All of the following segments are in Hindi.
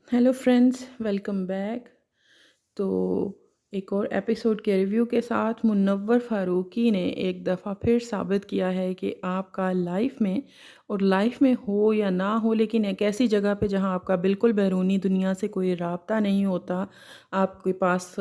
Hello friends, welcome back. तो एक और एपिसोड के रिव्यू के साथ मुनव्वर फ़ारूकी ने एक दफ़ा फिर साबित किया है कि आपका लाइफ में हो या ना हो, लेकिन एक ऐसी जगह पे जहाँ आपका बिल्कुल बैरूनी दुनिया से कोई राब्ता नहीं होता, आपके पास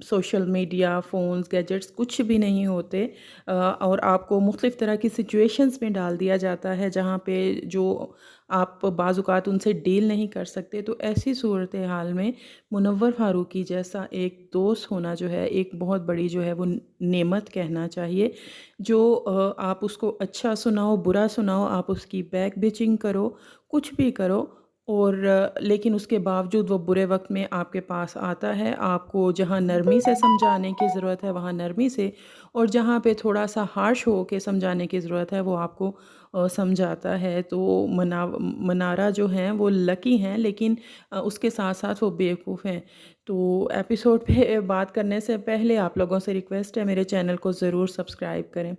सोशल मीडिया, फ़ोन्स, गैजेट्स कुछ भी नहीं होते, और आपको मुख्तलिफ़ तरह की सिचुएशंस में डाल दिया जाता है जहाँ पे जो आप बाज़-औक़ात उनसे डील नहीं कर सकते। तो ऐसी सूरत हाल में मुनव्वर फ़ारूकी जैसा एक दोस्त होना जो है एक बहुत बड़ी जो है वो नेमत कहना चाहिए। जो आप उसको अच्छा सुनाओ, बुरा सुनाओ, आप उसकी बैक बिचिंग करो, कुछ भी करो, और लेकिन उसके बावजूद वो बुरे वक़्त में आपके पास आता है। आपको जहाँ नरमी से समझाने की ज़रूरत है वहाँ नरमी से, और जहाँ पे थोड़ा-सा हार्श हो के समझाने की ज़रूरत है वो आपको समझाता है। तो मनारा जो हैं वो लकी हैं, लेकिन उसके साथ-साथ वो बेवकूफ़ हैं। तो एपिसोड पे बात करने से पहले आप लोगों से रिक्वेस्ट है, मेरे चैनल को ज़रूर सब्सक्राइब करें।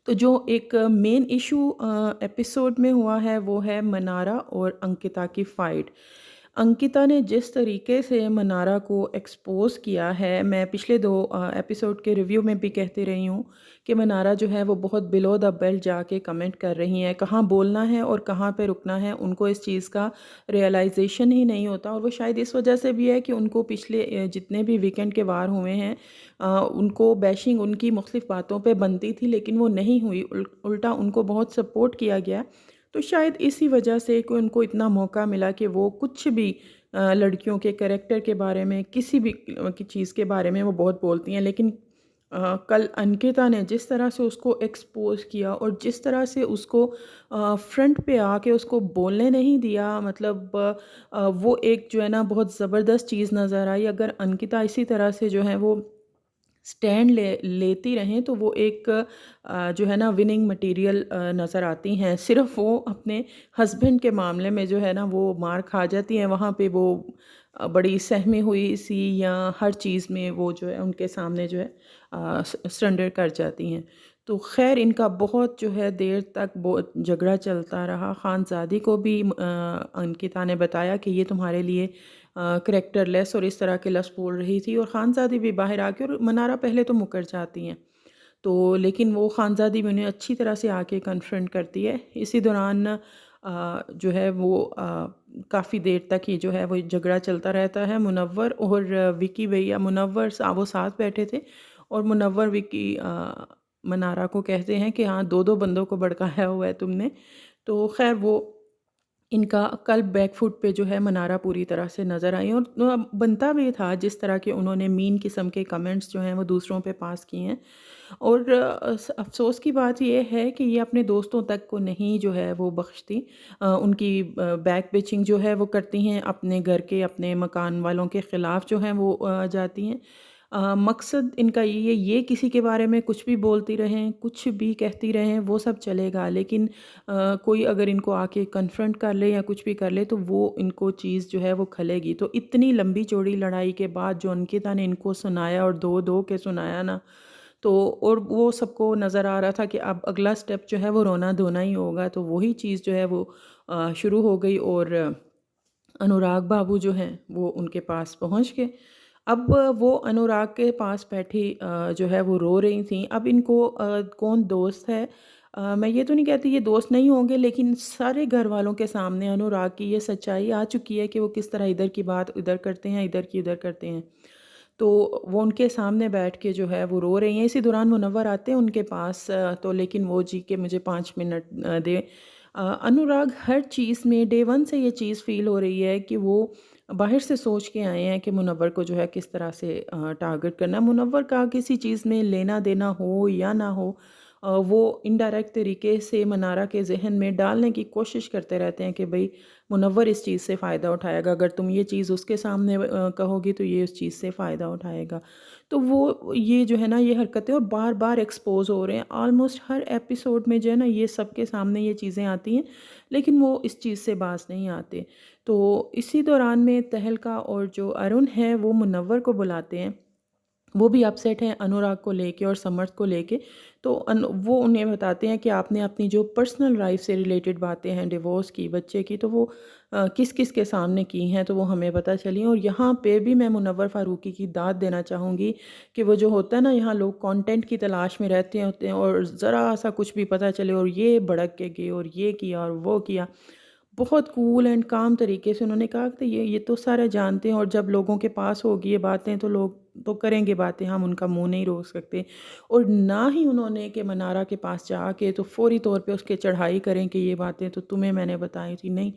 तो जो एक मेन इशू एपिसोड में हुआ है वो है मनारा और अंकिता की फ़ाइट। अंकिता ने जिस तरीके से मनारा को एक्सपोज़ किया है, मैं पिछले 2 एपिसोड के रिव्यू में भी कहती रही हूँ कि मनारा जो है वो बहुत बिलो द बेल्ट जाके कमेंट कर रही हैं। कहाँ बोलना है और कहाँ पे रुकना है, उनको इस चीज़ का रियलाइज़ेशन ही नहीं होता, और वो शायद इस वजह से भी है कि उनको पिछले जितने भी वीकेंड के वार हुए हैं, उनको बैशिंग उनकी मुख्तलिफ़ बातों पे बनती थी, लेकिन वो नहीं हुई, उल्टा उनको बहुत सपोर्ट किया गया। तो शायद इसी वजह से कि उनको इतना मौका मिला कि वो कुछ भी लड़कियों के करैक्टर के बारे में, किसी भी की चीज़ के बारे में वो बहुत बोलती हैं। लेकिन कल अंकिता ने जिस तरह से उसको एक्सपोज़ किया और जिस तरह से उसको फ्रंट पे आके उसको बोलने नहीं दिया, मतलब वो एक जो है ना बहुत ज़बरदस्त चीज़ नज़र आई। अगर अंकिता इसी तरह से जो है वो स्टैंड लेती रहें तो वो एक जो है ना विनिंग मटेरियल नज़र आती हैं। सिर्फ़ वो अपने हस्बैंड के मामले में जो है ना वो मार खा जाती हैं, वहाँ पे वो बड़ी सहमी हुई सी या हर चीज़ में वो जो है उनके सामने जो है सरेंडर कर जाती हैं। तो ख़ैर इनका बहुत जो है देर तक बहुत झगड़ा चलता रहा। ख़ानज़ादी को भी अंकिता ने बताया कि ये तुम्हारे लिए करैक्टरलेस और इस तरह के लफ्ज़ बोल रही थी, और ख़ानज़ादी भी बाहर आके, और मनारा पहले तो मुकर जाती हैं। तो लेकिन वो ख़ानज़ादी भी उन्हें अच्छी तरह से आके कन्फ्रंट करती है। इसी दौरान जो है वो काफ़ी देर तक ये जो है वो झगड़ा चलता रहता है। मुनव्वर और विकी भैया, मुनव्वर वो साथ बैठे थे, और मुनव्वर विकी मनारा को कहते हैं कि हाँ, 2-2 बंदों को भड़काया हुआ है तुमने। तो ख़ैर वो इनका कल बैक फुट पे जो है मनारा पूरी तरह से नज़र आई, और बनता भी था जिस तरह के उन्होंने मीन किस्म के कमेंट्स जो हैं वो दूसरों पे पास किए हैं। और अफ़सोस की बात ये है कि ये अपने दोस्तों तक को नहीं जो है वो बख्शती। उनकी बैक बिचिंग जो है वो करती हैं, अपने घर के, अपने मकान वालों के ख़िलाफ़ जो हैं वो जाती हैं। मकसद इनका ये किसी के बारे में कुछ भी बोलती रहें, कुछ भी कहती रहें, वो सब चलेगा, लेकिन कोई अगर इनको आके कन्फ्रंट कर ले या कुछ भी कर ले तो वो इनको चीज़ जो है वो खलेगी। तो इतनी लंबी चौड़ी लड़ाई के बाद जो अंकिता ने इनको सुनाया, और दो-दो के सुनाया ना, तो और वो सबको नज़र आ रहा था कि अब अगला स्टेप जो है वो रोना-धोना ही होगा। तो वही चीज़ जो है वो शुरू हो गई, और अनुराग बाबू जो हैं वो उनके पास पहुँच गए। अब वो अनुराग के पास बैठी जो है वो रो रही थीं। अब इनको कौन दोस्त है, मैं ये तो नहीं कहती ये दोस्त नहीं होंगे, लेकिन सारे घर वालों के सामने अनुराग की ये सच्चाई आ चुकी है कि वो किस तरह इधर की बात उधर करते हैं, इधर की उधर करते हैं। तो वो उनके सामने बैठ के जो है वो रो रही हैं। इसी दौरान मुनव्वर आते हैं उनके पास, तो लेकिन वो जी के मुझे 5 मिनट दें। अनुराग हर चीज़ में डे 1 से ये चीज़ फ़ील हो रही है कि वो बाहर से सोच के आए हैं कि मुनव्वर को जो है किस तरह से टारगेट करना है। मुनव्वर का किसी चीज़ में लेना-देना हो या ना हो, वो इनडायरेक्ट तरीके से मनारा के ज़हन में डालने की कोशिश करते रहते हैं कि भई मुनव्वर इस चीज़ से फ़ायदा उठाएगा, अगर तुम ये चीज़ उसके सामने कहोगी तो ये उस चीज़ से फ़ायदा उठाएगा। तो वो ये जो है ना ये हरकतें और बार-बार एक्सपोज़ हो रहे हैं। ऑलमोस्ट हर एपिसोड में जो है ना ये सबके सामने ये चीज़ें आती हैं, लेकिन वो इस चीज़ से बाज़ नहीं आते। तो इसी दौरान में तहलका और जो अरुण है वो मुनव्वर को बुलाते हैं। वो भी अपसेट हैं अनुराग को लेके और समर्थ को लेके। तो वो उन्हें बताते हैं कि आपने अपनी जो पर्सनल लाइफ से रिलेटेड बातें हैं डिवोर्स की, बच्चे की, तो वो किस किस के सामने की हैं, तो वो हमें पता चली। और यहाँ पे भी मैं मुनव्वर फ़ारूकी की दाद देना चाहूँगी कि वो जो होता है ना, यहाँ लोग कंटेंट की तलाश में रहते होते हैं और ज़रा सा कुछ भी पता चले और ये भड़क के गए और ये किया और वो किया। बहुत कूल एंड काम तरीके से उन्होंने कहा कि ये तो सारे जानते हैं, और जब लोगों के पास होगी ये बातें तो लोग तो करेंगे बातें, हम उनका मुंह नहीं रोक सकते। और ना ही उन्होंने कि मनारा के पास जाके तो फौरी तौर पे उसके चढ़ाई करें कि ये बातें तो तुम्हें मैंने बताई थी, नहीं।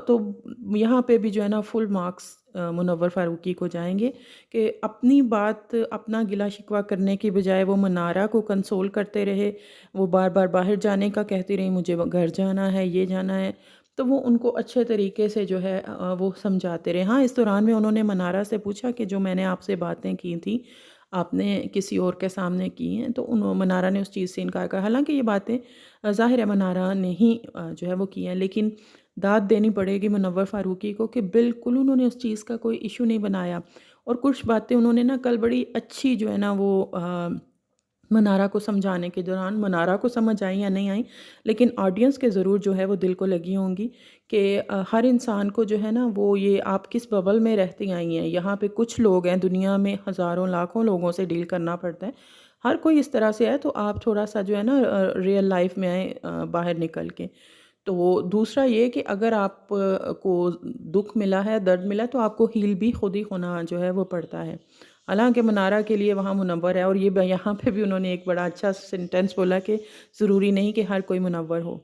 तो यहाँ पे भी जो है ना फुल मार्क्स मुनव्वर फ़ारूकी को जाएंगे कि अपनी बात, अपना गिला शिकवा करने की बजाय वो मनारा को कंसोल करते रहे। वो बार बार बाहर जाने का कहती रही, मुझे घर जाना है, ये जाना है। तो वो उनको अच्छे तरीके से जो है वो समझाते रहे। हाँ, इस दौरान में उन्होंने मनारा से पूछा कि जो मैंने आपसे बातें की थी, आपने किसी और के सामने की हैं? तो मनारा ने उस चीज़ से इनकार करा। हालाँकि ये बातें ज़ाहिर है मनारा ने ही जो है वो की हैं, लेकिन दाद देनी पड़ेगी मुनव्वर फ़ारूकी को कि बिल्कुल उन्होंने उस चीज़ का कोई इश्यू नहीं बनाया। और कुछ बातें उन्होंने ना कल बड़ी अच्छी जो है ना वो मनारा को समझाने के दौरान, मनारा को समझ आई या नहीं आई, लेकिन ऑडियंस के ज़रूर जो है वो दिल को लगी होंगी कि हर इंसान को जो है ना वो, ये आप किस बबल में रहती आई हैं। यहाँ पे कुछ लोग हैं, दुनिया में हज़ारों लाखों लोगों से डील करना पड़ता है। हर कोई इस तरह से है, तो आप थोड़ा-सा जो है ना रियल लाइफ़ में आएँ बाहर निकल के। तो दूसरा ये कि अगर आप को दुःख मिला है, दर्द मिला है, तो आपको हील भी खुद ही होना जो है वो पड़ता है। हालाँकि मनारा के लिए वहाँ मुनव्वर है, और ये यहाँ पे भी उन्होंने एक बड़ा अच्छा सेंटेंस बोला कि ज़रूरी नहीं कि हर कोई मुनव्वर हो।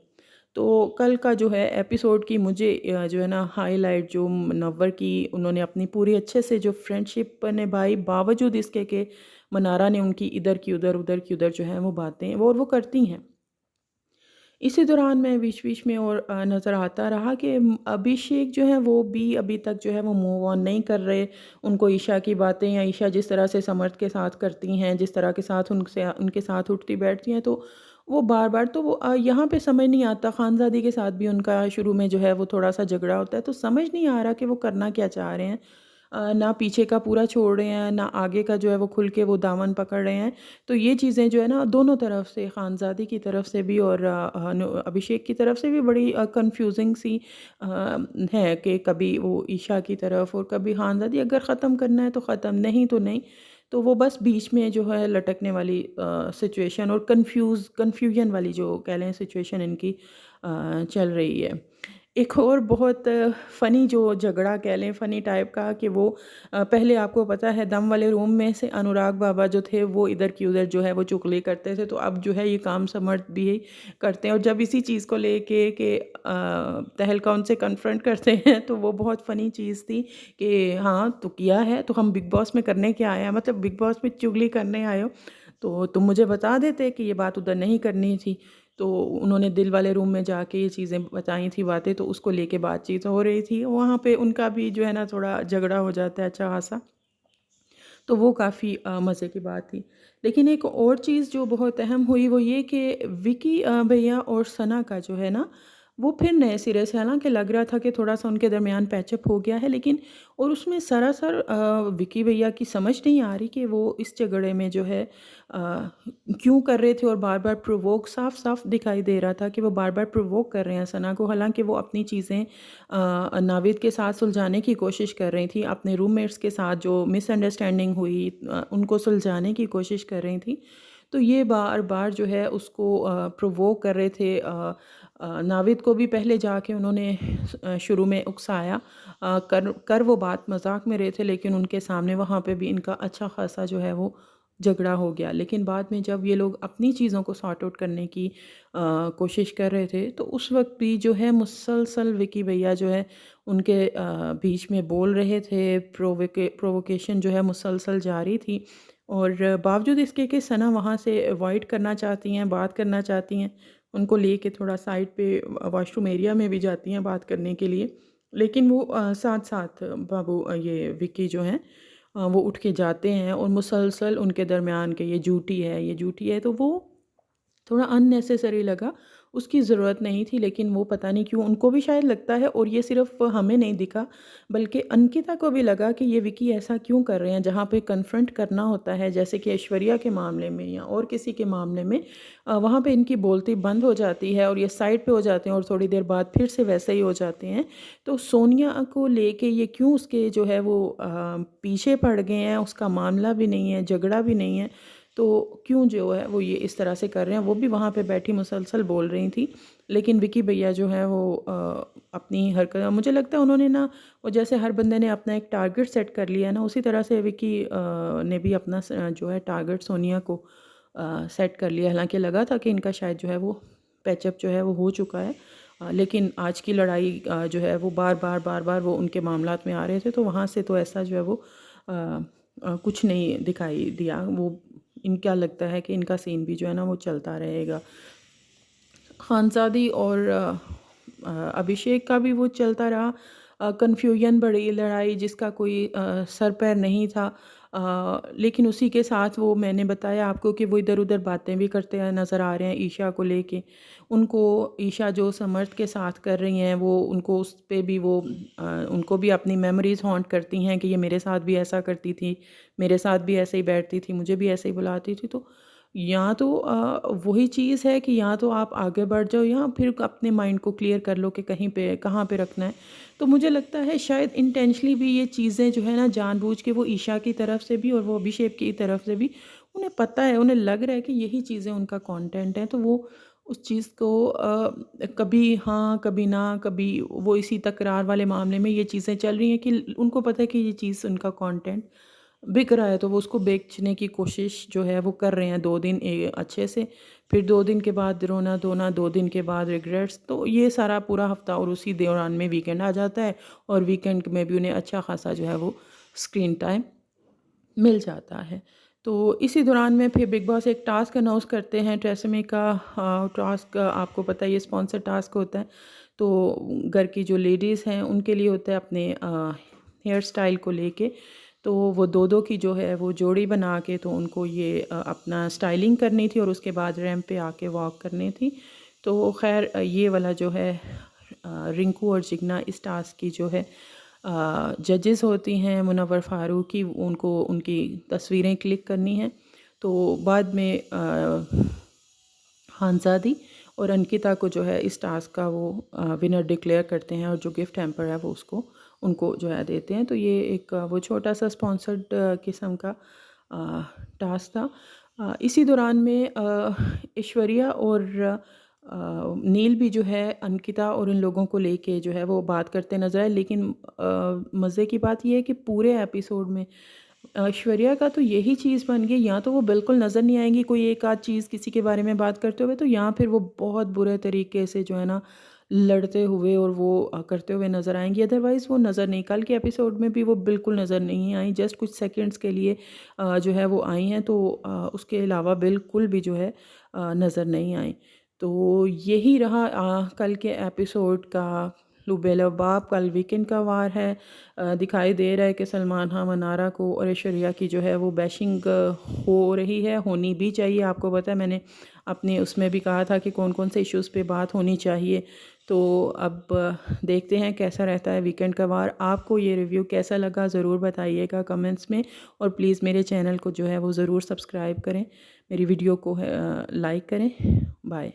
तो कल का जो है एपिसोड की मुझे जो है ना हाइलाइट, जो मुनव्वर की उन्होंने अपनी पूरी अच्छे से जो फ्रेंडशिप निभाई, बावजूद इसके कि मनारा ने उनकी इधर की उधर, उधर की उधर जो है वो बातें वो करती हैं। इसी दौरान मैं बीच-बीच में और नज़र आता रहा कि अभिषेक जो है वो भी अभी तक जो है वो मूव ऑन नहीं कर रहे। उनको ईशा की बातें, या ईशा जिस तरह से समर्थ के साथ करती हैं, जिस तरह के साथ उनसे उनके साथ उठती बैठती हैं, तो वो बार-बार, तो वो यहाँ पे समझ नहीं आता। खानज़ादी के साथ भी उनका शुरू में जो है वो थोड़ा-सा झगड़ा होता है, तो समझ नहीं आ रहा कि वो करना क्या चाह रहे हैं। ना पीछे का पूरा छोड़ रहे हैं, ना आगे का जो है वो खुल के वो दामन पकड़ रहे हैं। तो ये चीज़ें जो है ना दोनों तरफ से, खानज़ादी की तरफ से भी और अभिषेक की तरफ से भी बड़ी कन्फ्यूजिंग सी अ, है कि कभी वो ईशा की तरफ और कभी खानज़ादी। अगर ख़त्म करना है तो ख़त्म, नहीं तो नहीं। तो वो बस बीच में जो है लटकने वाली सिचुएशन और कन्फ्यूजन वाली जो कह लें सिचुएशन इनकी चल रही है। एक और बहुत फ़नी जो झगड़ा कह लें, फ़नी टाइप का, कि वो पहले आपको पता है दम वाले रूम में से अनुराग बाबा जो थे वो इधर की उधर जो है वो चुगली करते थे, तो अब जो है ये काम समर्थ भी करते हैं। और जब इसी चीज़ को लेके कि तहलका उनसे कन्फ्रंट करते हैं, तो वो बहुत फ़नी चीज़ थी कि हाँ, तो किया है तो हम बिग बॉस में करने क्या आए हैं, मतलब बिग बॉस में चुगली करने आए हो, तो तुम मुझे बता देते कि ये बात उधर नहीं करनी थी। तो उन्होंने दिल वाले रूम में जाके ये चीज़ें बताई थी बातें, तो उसको लेके बातचीत हो रही थी। वहाँ पे उनका भी जो है ना थोड़ा झगड़ा हो जाता है अच्छा खासा। तो वो काफ़ी मज़े की बात थी। लेकिन एक और चीज़ जो बहुत अहम हुई वो ये कि विकी भैया और सना का जो है ना, वो फिर नए सिरे से, हालाँकि लग रहा था कि थोड़ा-सा उनके दरमियान पैचअप हो गया है, लेकिन और उसमें सरासर विकी भैया की समझ नहीं आ रही कि वो इस झगड़े में जो है क्यों कर रहे थे, और बार-बार प्रोवोक साफ-साफ दिखाई दे रहा था कि वो बार-बार प्रोवोक कर रहे हैं सना को। हालाँकि वो अपनी चीज़ें नाविद के साथ सुलझाने की कोशिश कर रही थी, अपने रूममेट्स के साथ जो मिसअंडरस्टैंडिंग हुई उनको सुलझाने की कोशिश कर रही थी। तो ये बार-बार जो है उसको प्रोवोक कर रहे थे। नाविद को भी पहले जाके उन्होंने शुरू में उकसाया, कर कर वो बात मज़ाक में रहे थे, लेकिन उनके सामने वहाँ पे भी इनका अच्छा ख़ासा जो है वो झगड़ा हो गया। लेकिन बाद में जब ये लोग अपनी चीज़ों को सॉर्ट आउट करने की कोशिश कर रहे थे, तो उस वक़्त भी जो है मुसलसल विकी भैया जो है उनके बीच में बोल रहे थे, प्रोवोकेशन जो है मुसलसल जारी थी। और बावजूद इसके कि सना वहाँ से अवॉइड करना चाहती हैं, बात करना चाहती हैं, उनको लेके थोड़ा साइड पे वॉशरूम एरिया में भी जाती हैं बात करने के लिए। लेकिन वो साथ-साथ बाबू ये विक्की जो हैं वो उठ के जाते हैं और मुसलसल उनके दरमियान के ये झूठी है, ये झूठी है, तो वो थोड़ा अननेसेसरी लगा। उसकी ज़रूरत नहीं थी, लेकिन वो पता नहीं क्यों उनको भी शायद लगता है, और ये सिर्फ़ हमें नहीं दिखा बल्कि अंकिता को भी लगा कि ये विकी ऐसा क्यों कर रहे हैं, जहाँ पे कन्फ्रंट करना होता है जैसे कि ऐश्वर्या के मामले में या और किसी के मामले में, वहाँ पे इनकी बोलती बंद हो जाती है और ये साइड पे हो जाते हैं और थोड़ी देर बाद फिर से वैसे ही हो जाते हैं। तो सोनिया को लेके ये क्यों उसके जो है वो पीछे पड़ गए हैं, उसका मामला भी नहीं है, झगड़ा भी नहीं है, तो क्यों जो है वो ये इस तरह से कर रहे हैं। वो भी वहाँ पे बैठी मुसलसल बोल रही थी, लेकिन विकी भैया जो है वो अपनी हरकत, मुझे लगता है उन्होंने ना, वो जैसे हर बंदे ने अपना एक टारगेट सेट कर लिया है ना, उसी तरह से विकी ने भी अपना जो है टारगेट सोनिया को सेट कर लिया। हालांकि लगा था कि इनका शायद जो है वो पैचअप जो है वो हो चुका है, लेकिन आज की लड़ाई जो है वो बार बार वो उनके मामलात में आ रहे थे, तो वहाँ से तो ऐसा जो है वो कुछ नहीं दिखाई दिया। वो इनका लगता है कि इनका सीन भी जो है ना वो चलता रहेगा। खानज़ादी और अभिषेक का भी वो चलता रहा, कन्फ्यूजन बढ़ी, लड़ाई जिसका कोई सर पैर नहीं था, लेकिन उसी के साथ वो मैंने बताया आपको कि वो इधर उधर बातें भी करते नज़र आ रहे हैं ईशा को लेके। उनको ईशा जो समर्थ के साथ कर रही हैं, वो उनको उस पे भी वो उनको भी अपनी मेमोरीज़ हॉन्ट करती हैं कि ये मेरे साथ भी ऐसा करती थी, मेरे साथ भी ऐसे ही बैठती थी, मुझे भी ऐसे ही बुलाती थी। तो या तो वही चीज़ है कि या तो आप आगे बढ़ जाओ या फिर अपने माइंड को क्लियर कर लो कि कहीं पे कहाँ पे रखना है। तो मुझे लगता है शायद इंटेंशनली भी ये चीज़ें जो है ना, जानबूझ के वो ईशा की तरफ से भी और वो अभिषेक की तरफ से भी उन्हें पता है, उन्हें लग रहा है कि यही चीज़ें उनका कंटेंट है, तो वो उस चीज़ को कभी हाँ कभी ना, कभी वो इसी तकरार वाले मामले में ये चीज़ें चल रही हैं कि उनको पता है कि ये चीज़ उनका कंटेंट बिक रहा है, तो वो उसको बेचने की कोशिश जो है वो कर रहे हैं 2 दिन अच्छे से, फिर 2 दिन के बाद रोना धोना, 2 दिन के बाद रिग्रेट्स, तो ये सारा पूरा हफ्ता और उसी दौरान में वीकेंड आ जाता है, और वीकेंड में भी उन्हें अच्छा खासा जो है वो स्क्रीन टाइम मिल जाता है। तो इसी दौरान में फिर बिग बॉस एक टास्क अनाउंस करते हैं, ट्रेसमे का टास्क, आपको पता है ये स्पॉन्सर टास्क होता है। तो घर की जो लेडीज़ हैं उनके लिए होता है अपने हेयर स्टाइल को लेके, तो वो दो दो की जो है वो जोड़ी बना के तो उनको ये अपना स्टाइलिंग करनी थी और उसके बाद रैंप पे आके वॉक करनी थी। तो खैर ये वाला जो है रिंकू और जिगना इस टास्क की जो है जजेस होती हैं, मुनव्वर फ़ारूकी, उनको उनकी तस्वीरें क्लिक करनी हैं। तो बाद में खानज़ादी और अंकिता को जो है इस टास्क का वो विनर डिक्लेयर करते हैं और जो गिफ्ट हैम्पर है वो उसको उनको जो है देते हैं। तो ये एक वो छोटा सा स्पॉन्सर्ड किस्म का टास्क था। इसी दौरान में ऐश्वर्या और नील भी जो है अंकिता और इन लोगों को लेके जो है वो बात करते नजर आए, लेकिन मज़े की बात यह है कि पूरे एपिसोड में ऐश्वर्या का तो यही चीज़ बन गई, या तो वो बिल्कुल नज़र नहीं आएंगी कोई एक आध चीज़ किसी के बारे में बात करते हुए, तो या फिर वो बहुत बुरे तरीके से जो है ना लड़ते हुए और वो करते हुए नज़र आएंगी, अदरवाइज़ वो नज़र नहीं। कल के एपिसोड में भी वो बिल्कुल नज़र नहीं आई, जस्ट कुछ सेकंड्स के लिए जो है वो आई हैं, तो उसके अलावा बिल्कुल भी जो है नज़र नहीं आई। तो यही रहा कल के एपिसोड का लुबेलाबाब। कल वीकेंड का वार है, दिखाई दे रहा है कि सलमान खान मनारा को और ऐश्वर्या की जो है वो बैशिंग हो रही है, होनी भी चाहिए। आपको पता है मैंने अपने उसमें भी कहा था कि कौन कौन से इश्यूज़ पे बात होनी चाहिए। तो अब देखते हैं कैसा रहता है वीकेंड का वार। आपको ये रिव्यू कैसा लगा ज़रूर बताइएगा कमेंट्स में, और प्लीज़ मेरे चैनल को जो है वो ज़रूर सब्सक्राइब करें, मेरी वीडियो को लाइक करें। बाय।